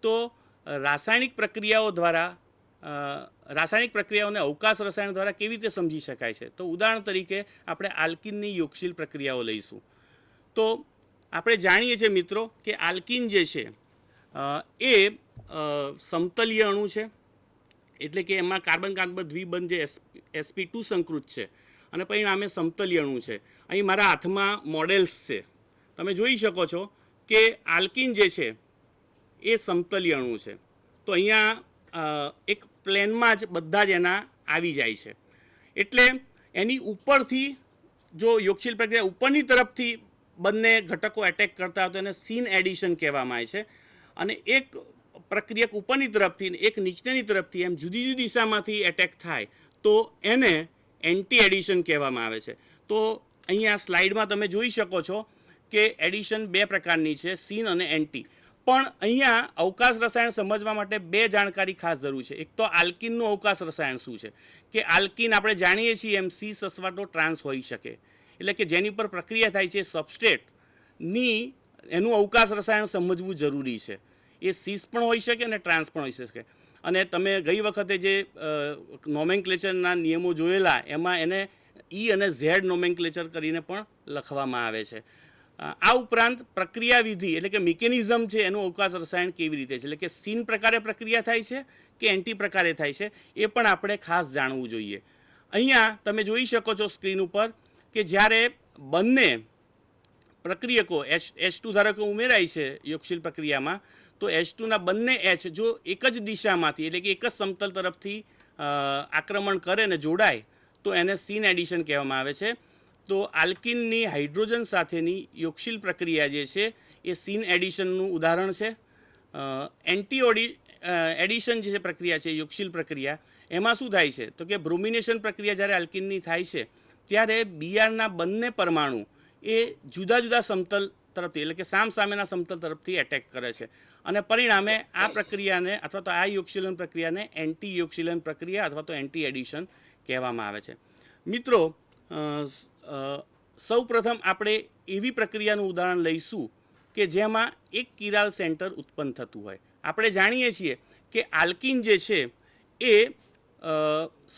તો રાસાયણિક પ્રક્રિયાઓ દ્વારા રાસાયણિક પ્રક્રિયાઓને અવકાશ રસાયણ દ્વારા કેવી રીતે સમજી શકાય છે? તો ઉદાહરણ તરીકે આપણે આલ્કિનની યોગશીલ પ્રક્રિયાઓ લઈશું. તો આપણે જાણીએ છીએ મિત્રો કે આલ્કિન જે છે એ સમતલીય અણુ છે, એટલે કે એમાં કાર્બન કાર્બન દ્વિબંધ જે sp2 સંકૃત છે અને પરિણામે સમતલીય અણુ છે. અહીં મારા હાથમાં મોડેલ્સ છે, તમે જોઈ શકો છો કે આલ્કિન જે છે એ સમતલીય અણુ છે. તો અહીંયા એક પ્લેનમાં જ બધા જ એના આવી જાય છે. એટલે એની ઉપરથી જો યોગશીલ પ્રક્રિયા ઉપરની તરફથી બંને ઘટકો એટેક કરતા હોય તો એને સીન એડિશન કહેવામાં આવે છે. અને એક પ્રક્રિયક ઉપરની તરફથી એક નીચેની તરફથી એમ જુદી જુદી દિશામાંથી એટેક થાય તો એને એન્ટી એડિશન કહેવામાં આવે છે. તો અહીંયા સ્લાઇડમાં તમે જોઈ શકો છો કે એડિશન બે પ્રકારની છે, સીન અને એન્ટી. પણ અહીંયા અવકાશ રસાયણ સમજવા માટે બે જાણકારી ખાસ જરૂર છે. એક તો આલ્કિનનું અવકાશ રસાયણ શું છે, કે આલ્કિન આપણે જાણીએ છીએ એમ સીસ અથવા તો ટ્રાન્સ હોઈ શકે, એટલે કે જેની પર પ્રક્રિયા થાય છે સબસ્ટ્રેટની, એનું અવકાશ રસાયણ સમજવું જરૂરી છે. એ સીસ પણ હોઈ શકે અને ટ્રાન્સ પણ હોઈ શકે. અને તમે ગઈ વખતે જે નોમેનક્લેચરના નિયમો જોયેલા એમાં એને ઈ અને ઝેડ નોમેનક્લેચર કરીને પણ લખવામાં આવે છે. આ ઉપરાંત પ્રક્રિયા વિધિ એટલે કે મિકેનિઝમ છે એનું અવકાશ રસાયણ કેવી રીતે છે, એટલે કે સીન પ્રકારે પ્રક્રિયા થાય છે કે એન્ટી પ્રકારે થાય છે, એ પણ આપણે ખાસ જાણવું જોઈએ. અહીંયા તમે જોઈ શકો છો સ્ક્રીન ઉપર કે જ્યારે બંને પ્રક્રિયકો H2 ધારો કે ઉમેરાય છે યોગશીલ પ્રક્રિયામાં, તો H2ના બંને H જો એક જ દિશામાંથી એટલે કે એક જ સમતલ તરફથી આક્રમણ કરે ને જોડાય તો એને સીન એડિશન કહેવામાં આવે છે. તો આલ્કિનની હાઇડ્રોજન સાથેની યોગશીલ પ્રક્રિયા જે છે એ સીન એડિશનનું ઉદાહરણ છે. એન્ટી એડિશન જે પ્રક્રિયા છે યોગશીલ પ્રક્રિયા, એમાં શું થાય છે તો કે બ્રોમિનેશન પ્રક્રિયા જ્યારે આલ્કિનની થાય છે ત્યારે બીઆરના બંને પરમાણુ એ જુદા જુદા સમતલ તરફથી એટલે કે સામસામેના સમતલ તરફથી એટેક કરે છે અને પરિણામે આ પ્રક્રિયાને અથવા તો આ યોગશીલન પ્રક્રિયાને એન્ટી યોગશીલન પ્રક્રિયા અથવા તો એન્ટી એડિશન કહેવામાં આવે છે. મિત્રો, સૌ પ્રથમ આપણે એવી પ્રક્રિયાનું ઉદાહરણ લઈશું કે જેમાં એક કિરાલ સેન્ટર ઉત્પન્ન થતું હોય. આપણે જાણીએ છીએ કે આલ્કિન જે છે એ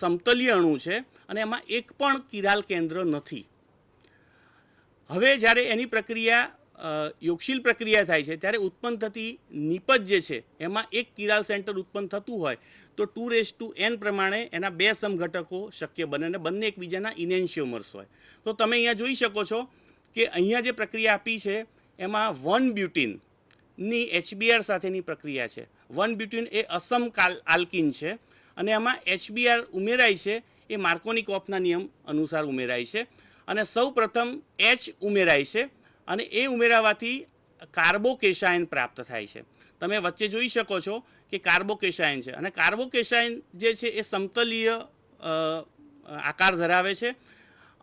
સમતલીય અણુ છે અને એમાં એક પણ કિરાલ કેન્દ્ર નથી. હવે જ્યારે એની પ્રક્રિયા યોગશીલ પ્રક્રિયા થાય છે ત્યારે ઉત્પન્ન થતી નિપજ જે છે એમાં એક કિરાલ સેન્ટર ઉત્પન્ન થતું હોય તો 2n પ્રમાણે એના બે સમઘટકો શક્ય બને અને બંને એકબીજાના ઇનેન્શિયોમર્સ હોય. તો તમે અહીંયા જોઈ શકો છો કે અહીંયા જે પ્રક્રિયા આપી છે એમાં 1-બ્યુટીનની HBr સાથેની પ્રક્રિયા છે. 1-બ્યુટીન એ અસમ આલ્કિન છે અને એમાં HBr ઉમેરાય છે એ માર્કોની-કોફના નિયમ અનુસાર ઉમેરાય છે અને સૌ પ્રથમ H ઉમેરાય છે અને એ ઉમેરાવાથી કાર્બોકેશાયન પ્રાપ્ત થાય છે. તમે વચ્ચે જોઈ શકો છો કે કાર્બોકેશાયન છે અને કાર્બોકેશાયન જે છે એ સમતલીય આકાર ધરાવે છે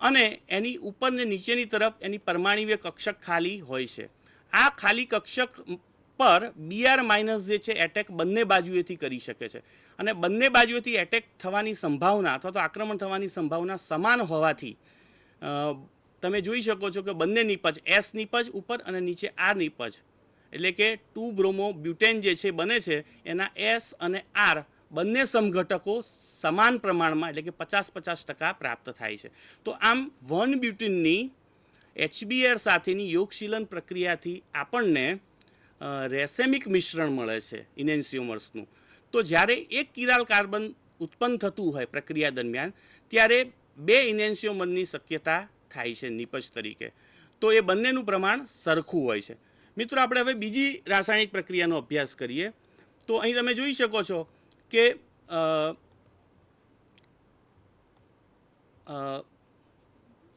અને એની ઉપર ને નીચેની તરફ એની પરમાણ્વીય કક્ષક ખાલી હોય છે. આ ખાલી કક્ષક પર Br માઇનસ જે છે એટેક બંને બાજુએથી કરી શકે છે અને બંને બાજુએથી એટેક થવાની સંભાવના અથવા તો આક્રમણ થવાની સંભાવના સમાન હોવાથી તમે જોઈ શકો છો કે બંને નિપજ S નિપજ ઉપર અને નીચે R નિપજ એટલે કે 2-બ્રોમો-બ્યુટેન જે છે બને છે એના S અને R બંને સમઘટકો સમાન પ્રમાણમાં એટલે કે 50-50% પ્રાપ્ત થાય છે. તો આમ 1-બ્યુટીનની HBr સાથેની યોગશીલન પ્રક્રિયાથી આપણને રેસેમિક મિશ્રણ મળે છે ઇનેન્શિયોમર્સનું. તો જ્યારે એક કિરાલ કાર્બન ઉત્પન્ન થતું હોય પ્રક્રિયા દરમિયાન ત્યારે બે ઇનેન્શિયોમરની શક્યતા થાય છે નિપજ તરીકે. તો એ બંનેનું પ્રમાણ સરખું હોય છે. મિત્રો, આપણે હવે બીજી રાસાયણિક પ્રક્રિયાનો અભ્યાસ કરીએ. તો અહીં તમે જોઈ શકો છો કે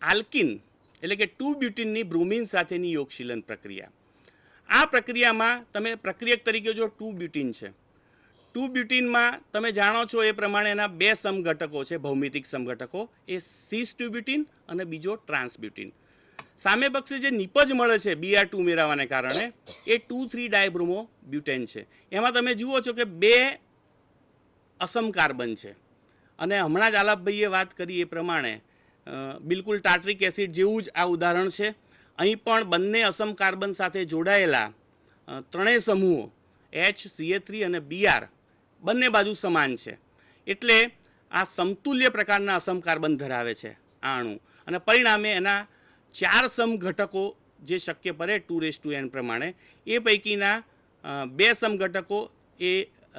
આલ્કિન એટલે કે 2-બ્યુટીનની બ્રોમિન સાથેની યોગશીલન પ્રક્રિયા. આ પ્રક્રિયામાં તમે પ્રક્રિયક તરીકે જો 2-બ્યુટીન છે, 2-બ્યુટીનમાં તમે જાણો છો એ પ્રમાણે એના બે સમઘટકો છે, ભૌમિતિક સમઘટકો, એ સિસ-2-બ્યુટીન અને બીજો ટ્રાન્સ-બ્યુટીન. સામે પક્ષે જે નિપજ મળે છે Br2 ઉમેરાવાને કારણે એ 2,3-ડાયબ્રોમો-બ્યુટેન છે. એમાં તમે જુઓ છો કે બે અસમ કાર્બન છે અને હમણાં જ આલાપભાઈએ વાત કરી એ પ્રમાણે બિલકુલ ટાર્ટ્રિક એસિડ જેવું જ આ ઉદાહરણ છે. અહીં પણ બંને અસમ કાર્બન સાથે જોડાયેલા ત્રણેય સમૂહો HCl3 અને Br બંને બાજુ સમાન છે, એટલે આ સમતુલ્ય પ્રકારના અસમ કાર્બન ધરાવે છે આ અણુ, અને પરિણામે એના 4 સમઘટકો જે શક્ય પડે 2n પ્રમાણે, એ પૈકીના 2 સમઘટકો એ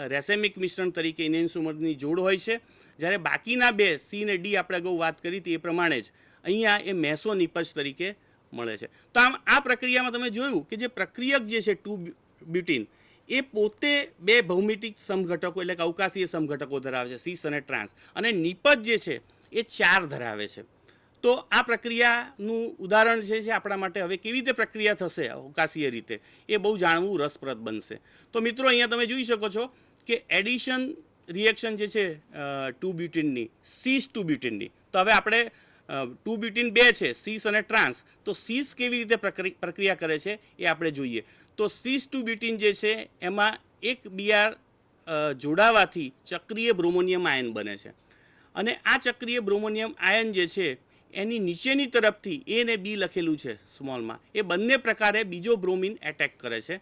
રેસેમિક મિશ્રણ તરીકે ઇનેન્સોમરની જોડ હોય છે, જ્યારે બાકીના 2 C અને D આપણે અગાઉ વાત કરી હતી એ પ્રમાણે જ અહીંયા એ મેસો નિપજ તરીકે મળે છે. તો આમ આ પ્રક્રિયામાં તમે જોયું કે જે પ્રક્રિયક જે છે 2-બ્યુટીન એ પોતે 2 ભૌમિતિક સમઘટકો એટલે કે અવકાશીય સમઘટકો ધરાવે છે, સીસ અને ટ્રાન્સ, અને નિપજ જે છે એ 4 ધરાવે છે. તો આ પ્રક્રિયાનું ઉદાહરણ છે આપણા માટે હવે કેવી રીતે પ્રક્રિયા થશે અવકાશીય રીતે એ બહુ જાણવું રસપ્રદ બનશે. તો મિત્રો અહીંયા તમે જોઈ શકો છો કે એડિશન રિએક્શન જે છે 2-બ્યુટીનની, સીસ 2-બ્યુટીનની, તો હવે આપણે 2-બ્યુટીન 2 છે સીસ અને ટ્રાન્સ, તો સીસ કેવી રીતે પ્રક્રિયા કરે છે એ આપણે જોઈએ. તો સીસ 2-બ્યુટીન જે છે એમાં એક Br જોડાવાથી ચક્રીય બ્રોમોનિયમ આયન બને છે, અને આ ચક્રીય બ્રોમોનિયમ આયન જે છે એની નીચેની તરફથી A ને B લખેલું છે સ્મોલમાં, એ બંને પ્રકારે બીજો બ્રોમિન એટેક કરે છે,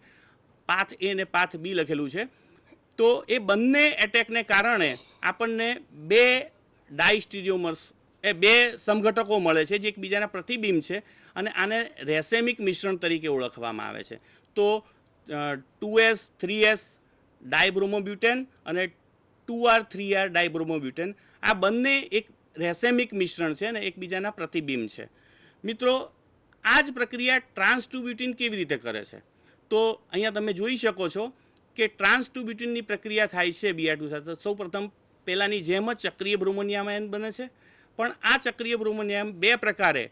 પાથ A ને પાથ B લખેલું છે. તો એ બંને એટેકને કારણે આપણને 2 ડાયસ્ટીરિયોમર્સ એ 2 સમઘટકો મળે છે જે એકબીજાના પ્રતિબિંબ છે, અને આને રેસેમિક મિશ્રણ તરીકે ઓળખવામાં આવે છે. તો 2s 3s ડાયબ્રોમોબ્યુટેન અને 2r 3r ડાયબ્રોમોબ્યુટેન આ બંને એક રેસેમિક મિશ્રણ છે અને એકબીજાના પ્રતિબિંબ છે. મિત્રો આ જ પ્રક્રિયા ટ્રાન્સ 2-બ્યુટીન કેવી રીતે કરે છે? તો અહીંયા તમે જોઈ શકો છો કે ટ્રાન્સ 2-બ્યુટીનની પ્રક્રિયા થાય છે Br2 સાથે. સૌપ્રથમ પહેલાંની જેમ જ ચક્રીય બ્રોમોનિયમ આયન બને છે, પણ આ ચક્રીય બ્રોમોનિયમ 2 પ્રકારે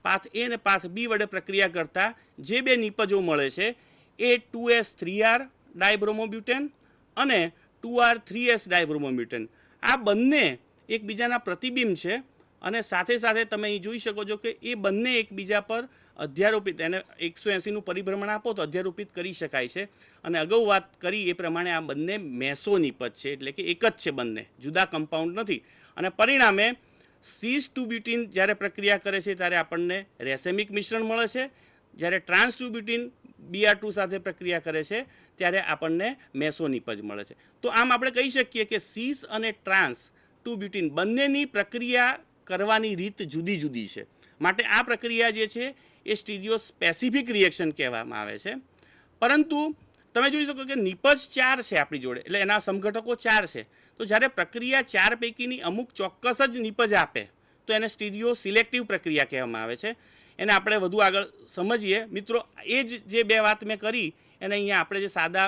પાથ A અને પાથ B વડે પ્રક્રિયા કરતાં જે 2 નિપજો મળે છે એ 2s 3r ડાયબ્રોમોબ્યુટેન અને 2r 3s ડાયબ્રોમોબ્યુટેન, આ બંને એકબીજાના પ્રતિબિંબ છે, અને સાથે સાથે તમે અહીં જોઈ શકો છો કે એ બંને એકબીજા પર અધ્યારોપિત, એને 180નું પરિભ્રમણ આપો તો અધ્યારોપિત કરી શકાય છે. અને અગાઉ વાત કરી એ પ્રમાણે આ બંને મેસો નિપજ છે, એટલે કે એક જ છે, બંને જુદા કમ્પાઉન્ડ નથી. અને પરિણામે સીસ 2-બ્યુટીન જ્યારે પ્રક્રિયા કરે છે ત્યારે આપણને રેસેમિક મિશ્રણ મળે છે, જ્યારે ટ્રાન્સ 2-બ્યુટીન Br2 સાથે પ્રક્રિયા કરે છે ત્યારે આપણને મેસો નિપજ મળે છે. તો આમ આપણે કહી શકીએ કે સીસ અને ટ્રાન્સ 2-બ્યુટીન બંનેની પ્રક્રિયા કરવાની રીત જુદી જુદી છે, માટે આ પ્રક્રિયા જે છે એ સ્ટીરિયો સ્પેસિફિક રિએક્શન કહેવામાં આવે છે. પરંતુ તમે જોઈ શકો કે નિપજ 4 છે આપણી જોડે, એટલે એના સમઘટકો 4 છે. તો જ્યારે પ્રક્રિયા 4 પૈકીની અમુક ચોક્કસ જ નિપજ આપે તો એને સ્ટીરિયો સિલેક્ટિવ પ્રક્રિયા કહેવામાં આવે છે. એને આપણે વધુ આગળ સમજીએ. મિત્રો એ જ જે 2 વાત મેં કરી એને અહીંયા આપણે જે સાદા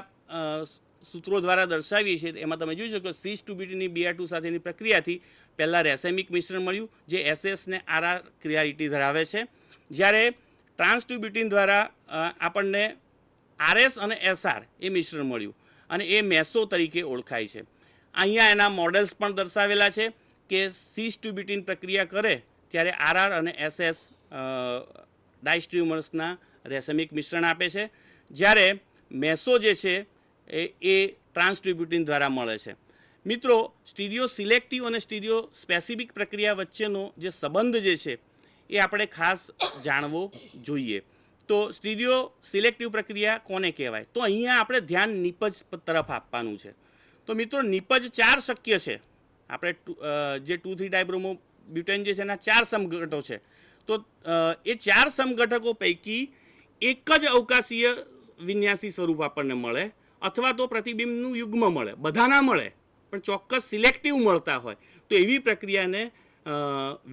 સૂત્રો દ્વારા દર્શાવીએ છીએ એમાં તમે જોઈ શકો સીસ 2-બ્યુટીનની Br2 સાથેની પ્રક્રિયાથી પહેલાં રેસેમિક મિશ્રણ મળ્યું જે SS ને RR ક્રિયારીટી ધરાવે છે, જ્યારે ટ્રાન્સ 2-બ્યુટીન દ્વારા આપણને RS અને SR એ મિશ્રણ મળ્યું અને એ મેસો તરીકે ઓળખાય છે. અહીંયા એના મોડેલ્સ પણ દર્શાવેલા છે કે સીસ 2-બ્યુટીન પ્રક્રિયા કરે ત્યારે RR અને SS ડાયસ્ટ્રીમર્સના રેસેમિક મિશ્રણ આપે છે, જ્યારે મેસો જે છે એ ટ્રાન્સ 2-બ્યુટીન દ્વારા મળે છે. મિત્રો સ્ટીરિયો સિલેક્ટિવ અને સ્ટીરિયો સ્પેસિફિક પ્રક્રિયા વચ્ચેનો જે સંબંધ જે છે એ આપણે ખાસ જાણવો જોઈએ. તો સ્ટીરિયો સિલેક્ટિવ પ્રક્રિયા કોને કહેવાય? તો અહીંયા આપણે ધ્યાન નિપજ તરફ આપવાનું છે. તો મિત્રો નિપજ 4 શક્ય છે. આપણે જે 2,3 ડાયબ્રોમોબ્યુટેન જે છે એના 4 સમઘટકો છે. તો એ 4 સમઘટકો પૈકી એક જ અવકાશીય વિન્યાસી સ્વરૂપ આપણને મળે, અથવા તો પ્રતિબિંબનું યુગ્મ મળે. બધા ના મળે પણ ચોક્કસ સિલેક્ટિવ મળતા હોય તો એવી પ્રક્રિયાને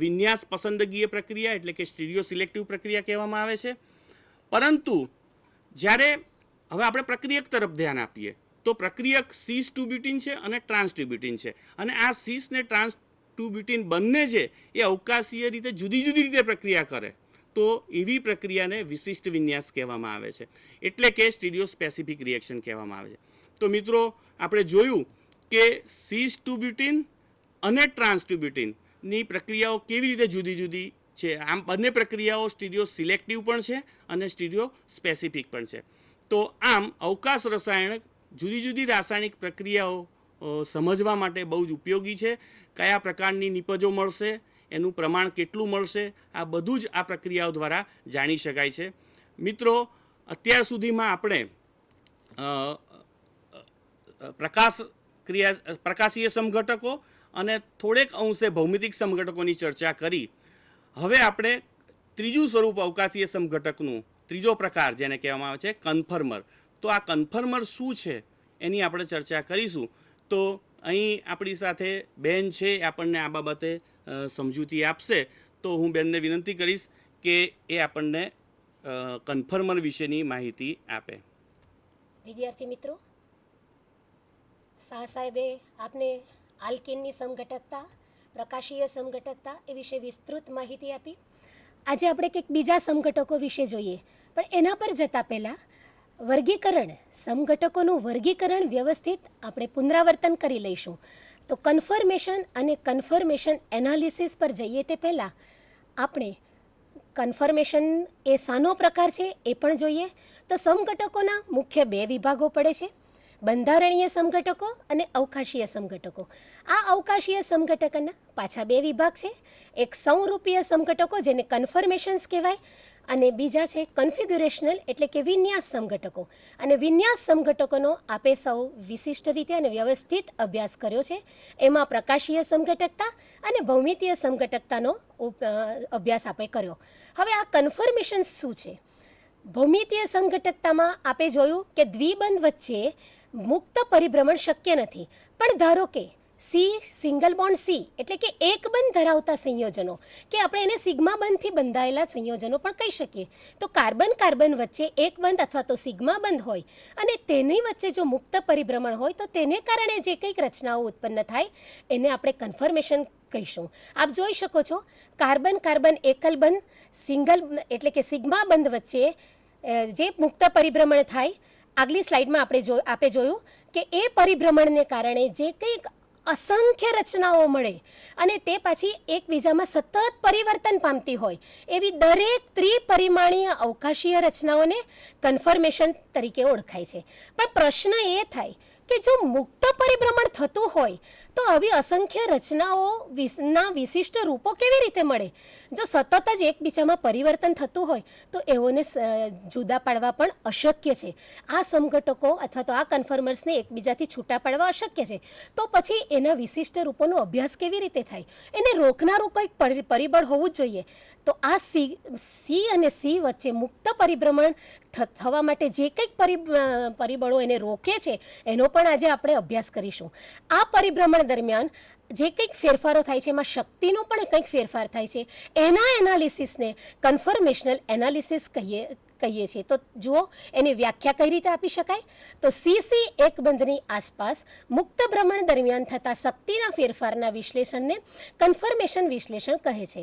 વિન્યાસ પસંદગીય પ્રક્રિયા એટલે કે સ્ટીરિયો સિલેક્ટિવ પ્રક્રિયા કહેવામાં આવે છે. પરંતુ જ્યારે હવે આપણે પ્રક્રિયક તરફ ધ્યાન આપીએ તો પ્રક્રિયક સીસ 2-બ્યુટીન છે અને ટ્રાન્સ 2-બ્યુટીન છે, અને આ સીસ ને ટ્રાન્સ 2-બ્યુટીન બંને છે એ અવકાશીય રીતે જુદી જુદી રીતે પ્રક્રિયા કરે તો એવી પ્રક્રિયાને વિશિષ્ટ વિન્યાસ કહેવામાં આવે છે, એટલે કે સ્ટીરિયો સ્પેસિફિક રિએક્શન કહેવામાં આવે છે. તો મિત્રો આપણે જોયું કે સીસ 2-બ્યુટીન અને ટ્રાન્સ 2-બ્યુટીનની પ્રક્રિયાઓ કેવી રીતે જુદી જુદી છે. આમ બંને પ્રક્રિયાઓ સ્ટીરિયો સિલેક્ટિવ પણ છે અને સ્ટીરિયો સ્પેસિફિક પણ છે. તો આમ અવકાશ રસાયણ જુદી જુદી રાસાયણિક પ્રક્રિયાઓ સમજવા માટે બહુ જ ઉપયોગી છે. કયા પ્રકારની નિપજો મળશે, એનું પ્રમાણ કેટલું મળશે, આ બધું જ આ પ્રક્રિયાઓ દ્વારા જાણી શકાય છે. મિત્રો અત્યાર સુધીમાં આપણે પ્રકાશીય સમઘટકો અને થોડેક અંશે ભૌમિતિક સમઘટકોની ચર્ચા કરી. હવે આપણે ત્રીજું સ્વરૂપ અવકાશીય સમઘટકનું, ત્રીજો પ્રકાર જેને કહેવામાં આવે છે કન્ફર્મર. તો આ કન્ફર્મર શું છે એની આપણે ચર્ચા કરીશું. તો અહીં આપણી સાથે બેન છે, આપણને આ બાબતે સમજૂતી આપશે. તો હું બેનને વિનંતી કરીશ કે એ આપણને કન્ફર્મર વિશેની માહિતી આપે. વિદ્યાર્થી મિત્રો, શાહ સાહેબે આપને આલ્કિનની સમઘટકતા, પ્રકાશીય સમઘટકતા એ વિશે વિસ્તૃત માહિતી આપી. આજે આપણે કંઈક બીજા સમઘટકો વિશે જોઈએ, પણ એના પર જતાં પહેલાં વર્ગીકરણ, સમઘટકોનું વર્ગીકરણ વ્યવસ્થિત આપણે પુનરાવર્તન કરી લઈશું. તો કન્ફર્મેશન અને કન્ફર્મેશન એનાલિસિસ પર જઈએ તે પહેલાં આપણે કન્ફર્મેશન એ શાનો પ્રકાર છે એ પણ જોઈએ. તો સમઘટકોના મુખ્ય બે વિભાગો પડે છે, બંધારણીય સમઘટકો અને અવકાશીય સમઘટકો. આ અવકાશીય સમઘટકોના પાછા બે વિભાગ છે. એક સંરૂપીય સમઘટકો જેને કન્ફર્મેશન્સ કહેવાય, અને બીજા છે કન્ફિગ્યુરેશનલ એટલે કે વિન્યાસ સમઘટકો. અને વિન્યાસ સમઘટકોનો આપે સૌ વિશિષ્ટ રીતે અને વ્યવસ્થિત અભ્યાસ કર્યો છે. એમાં પ્રકાશીય સમઘટકતા અને ભૌમિતીય સમઘટકતાનો અભ્યાસ આપણે કર્યો. હવે આ કન્ફર્મેશન્સ શું છે? ભૌમિતીય સમઘટકતામાં આપણે જોયું કે દ્વિબંધ વચ્ચે મુક્ત પરિભ્રમણ શક્ય નથી. પણ ધારો કે સિંગલ બોન્ડ સી એટલે કે એક બંધ ધરાવતા સંયોજનો, કે આપણે એને સિગ્મા બંધથી બંધાયેલા સંયોજનો પણ કહી શકીએ. તો કાર્બન કાર્બન વચ્ચે એક બંધ અથવા તો સિગ્મા બંધ હોય અને તેની વચ્ચે જો મુક્ત પરિભ્રમણ હોય તો તેને કારણે જે કંઈક રચનાઓ ઉત્પન્ન થાય એને આપણે કન્ફર્મેશન કહીશું. આપ જોઈ શકો છો, કાર્બન કાર્બન એકલ બંધ, સિંગલ એટલે કે સિગ્મા બંધ વચ્ચે જે મુક્ત પરિભ્રમણ થાય, આગલી સ્લાઇડમાં આપણે જોયું કે એ પરિભ્રમણને કારણે જે કંઈક અસંખ્ય રચનાઓ મળે અને તે પાછી એકબીજામાં સતત પરિવર્તન પામતી હોય એવી દરેક ત્રિપરિમાણીય અવકાશીય રચનાઓને કન્ફર્મેશન તરીકે ઓળખાય છે. પણ પ્રશ્ન એ થાય કે જો મુક્ત પરિભ્રમણ થતું હોય તો આવી અસંખ્ય રચનાઓના વિશિષ્ટ રૂપો કેવી રીતે મળે? જો સતત જ એકબીજામાં પરિવર્તન થતું હોય તો એઓને જુદા પાડવા પણ અશક્ય છે. આ સમઘટકો અથવા તો આ કન્ફર્મર્સને એકબીજાથી છૂટા પાડવા અશક્ય છે. તો પછી એના વિશિષ્ટ રૂપોનો અભ્યાસ કેવી રીતે થાય? એને રોકનારું કંઈક પરિબળ હોવું જ જોઈએ. તો આ સી અને સી વચ્ચે મુક્ત પરિભ્રમણ થવા માટે જે કંઈક પરિબળો એને રોકે છે એનો પણ આજે આપણે અભ્યાસ કરીશું. આ પરિભ્રમણ દરમિયાન જે કંઈક ફેરફારો થાય છે એમાં શક્તિનો પણ કંઈક ફેરફાર થાય છે. એના એનાલિસિસને કન્ફર્મેશનલ એનાલિસિસ કહીએ છીએ. તો જુઓ એની વ્યાખ્યા કઈ રીતે આપી શકાય? તો સીસી એક બંધની આસપાસ મુક્ત ભ્રમણ દરમિયાન થતા શક્તિના ફેરફારના વિશ્લેષણને કન્ફર્મેશન વિશ્લેષણ કહે છે.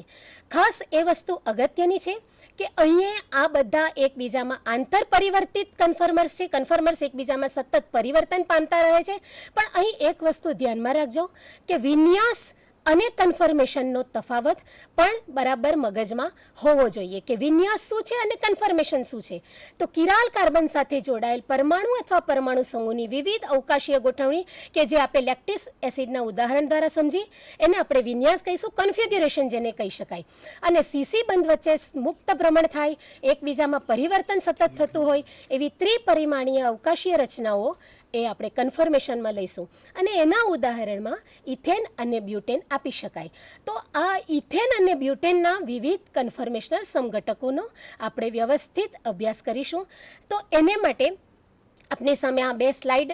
ખાસ એ વસ્તુ અગત્યની છે કે અહીંયા આ બધા એકબીજામાં આંતર પરિવર્તિત કન્ફર્મર્સ છે. કન્ફર્મર્સ એકબીજામાં સતત પરિવર્તન પામતા રહે છે. પણ અહીં એક વસ્તુ ધ્યાનમાં રાખજો કે વિન્યાસ અને કન્ફર્મેશનનો તફાવત પણ બરાબર મગજમાં હોવો જોઈએ કે વિન્યાસ શું છે અને કન્ફર્મેશન શું છે. તો કિરાલ કાર્બન સાથે જોડાયેલ પરમાણુ અથવા પરમાણુ સમૂહની વિવિધ અવકાશીય ગોઠવણી કે જે આપણે લેક્ટિક એસિડના ઉદાહરણ દ્વારા સમજી એને આપણે વિન્યાસ કહીશું, કન્ફિગ્યુરેશન જેને કહી શકાય. અને સીસી બંધ વચ્ચે મુક્ત ભ્રમણ થાય, એકબીજામાં પરિવર્તન સતત થતું હોય એવી ત્રિપરિમાણીય અવકાશીય રચનાઓ એ આપણે કન્ફર્મેશનમાં લઈશું. અને એના ઉદાહરણમાં ઇથેન અને બ્યુટેન આપી શકાય. તો આ ઇથેન અને બ્યુટેનના વિવિધ કન્ફર્મેશનલ સમઘટકોનો આપણે વ્યવસ્થિત અભ્યાસ કરીશું. તો એને માટે આપણી સામે આ બે સ્લાઇડ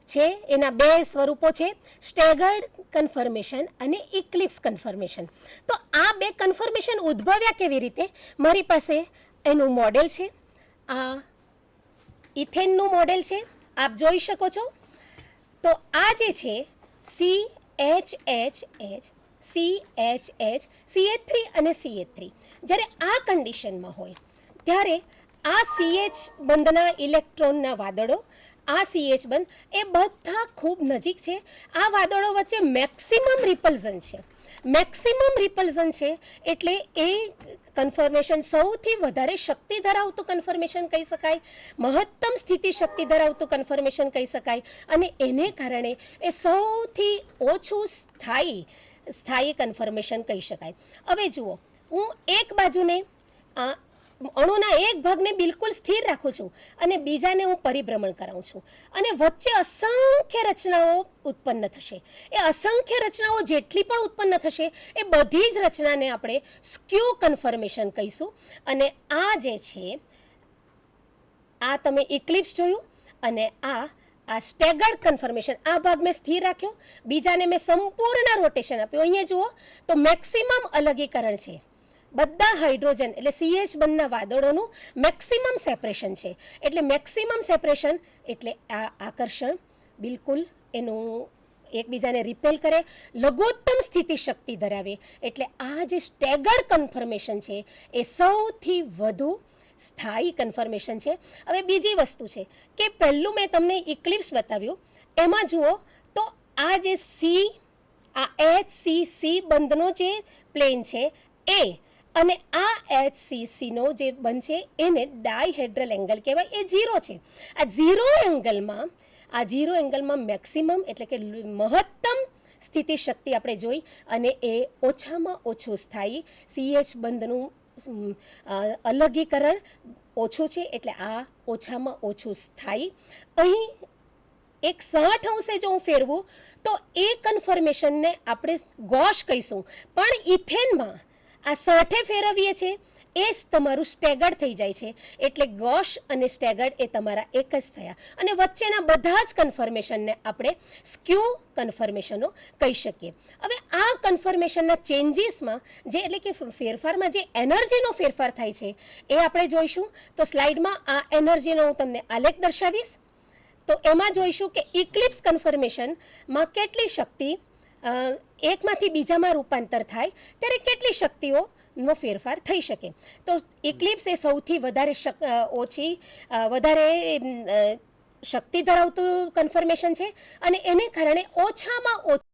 છે. એના બે સ્વરૂપો છે, સ્ટેગર્ડ કન્ફર્મેશન અને ઇક્લિપ્સ કન્ફર્મેશન. તો આ બે કન્ફર્મેશન ઉદ્ભવ્યા કેવી રીતે? મારી પાસે એનું મોડેલ છે. આ ઇથેનનું મોડેલ છે, આપ જોઈ શકો છો. તો આ જે છે CHHH, CHH, CH3 અને CH3 જ્યારે આ કન્ડિશનમાં હોય ત્યારે આ CH બંધના ઇલેક્ટ્રોનના વાદળો, આ CH બંધ એ બધા ખૂબ નજીક છે. આ વાદળો વચ્ચે મેક્સિમમ રિપલ્ઝન છે. મેક્સિમમ રિપલ્ઝન છે એટલે એ કન્ફર્મેશન સૌથી વધારે શક્તિ ધરાવતું કન્ફર્મેશન કહી શકાય, મહત્તમ સ્થિતિ શક્તિ ધરાવતું કન્ફર્મેશન કહી શકાય. અને એને કારણે એ સૌથી ઓછું સ્થાયી કન્ફર્મેશન કહી શકાય. હવે જુઓ, હું એક બાજુને અણુના એક ભાગને બિલકુલ સ્થિર રાખું છું અને બીજાને હું પરિભ્રમણ કરાવું છું અને વચ્ચે અસંખ્ય રચનાઓ ઉત્પન્ન થશે. એ અસંખ્ય રચનાઓ જેટલી પણ ઉત્પન્ન થશે એ બધી જ રચનાને આપણે સ્ક્યુ કન્ફર્મેશન કહીશું. અને આ જે છે, આ તમે ઇક્લિપ્સ જોયું અને આ સ્ટેગર્ડ કન્ફર્મેશન. આ ભાગ મેં સ્થિર રાખ્યો, બીજાને મેં સંપૂર્ણ રોટેશન આપ્યું. અહીંયા જુઓ તો મેક્સિમમ અલગીકરણ છે. બધા હાઇડ્રોજન એટલે CH બંધના વાદળોનું મેક્સિમમ સેપરેશન છે. એટલે મેક્સિમમ સેપરેશન એટલે આ આકર્ષણ બિલકુલ એનું એકબીજાને રિપેલ કરે, લઘુત્તમ સ્થિતિ શક્તિ ધરાવે. એટલે આ જે સ્ટેગર્ડ કન્ફર્મેશન છે એ સૌથી વધુ સ્થાયી કન્ફર્મેશન છે. હવે બીજી વસ્તુ છે કે પહેલું મેં તમને ઇક્લિપ્સ બતાવ્યું, એમાં જુઓ તો આ જે આ HCC બંધનો જે પ્લેન છે એ અને આ HCC નો જે બંધ છે એને ડાયહેડ્રલ એંગલ કહેવાય. એ 0 છે. આ 0 એંગલમાં મેક્સિમમ એટલે કે મહત્તમ સ્થિતિ શક્તિ આપણે જોઈ અને એ ઓછામાં ઓછું સ્થાયી CH બંધનું અલગીકરણ ઓછું છે. એટલે આ ઓછામાં ઓછું સ્થાયી. અહીં એક 60 અંશે જો હું ફેરવું તો એ કન્ફર્મેશનને આપણે ગોશ કહીશું, પણ ઇથેનમાં આ 60 ફેરવીએ છીએ એ જ તમારું સ્ટેગર્ડ થઈ જાય છે. એટલે ગોશ અને સ્ટેગર્ડ એ તમારા એક જ થયા અને વચ્ચેના બધા જ કન્ફર્મેશનને આપણે સ્ક્યુ કન્ફર્મેશનો કહી શકીએ. હવે આ કન્ફર્મેશનના ચેન્જીસમાં જે એટલે કે ફેરફારમાં જે એનર્જીનો ફેરફાર થાય છે એ આપણે જોઈશું. તો સ્લાઇડમાં આ એનર્જીનો હું તમને આલેખ દર્શાવીશ. તો એમાં જોઈશું કે ઇક્લિપ્સ કન્ફર્મેશનમાં કેટલી શક્તિ એકમાંથી બીજામાં રૂપાંતર થાય ત્યારે કેટલી શક્તિઓનો ફેરફાર થઈ શકે. તો ઇક્લિપ્સ એ સૌથી વધારે શક્તિ ધરાવતું કન્ફર્મેશન છે અને એને કારણે ઓછામાં ઓછું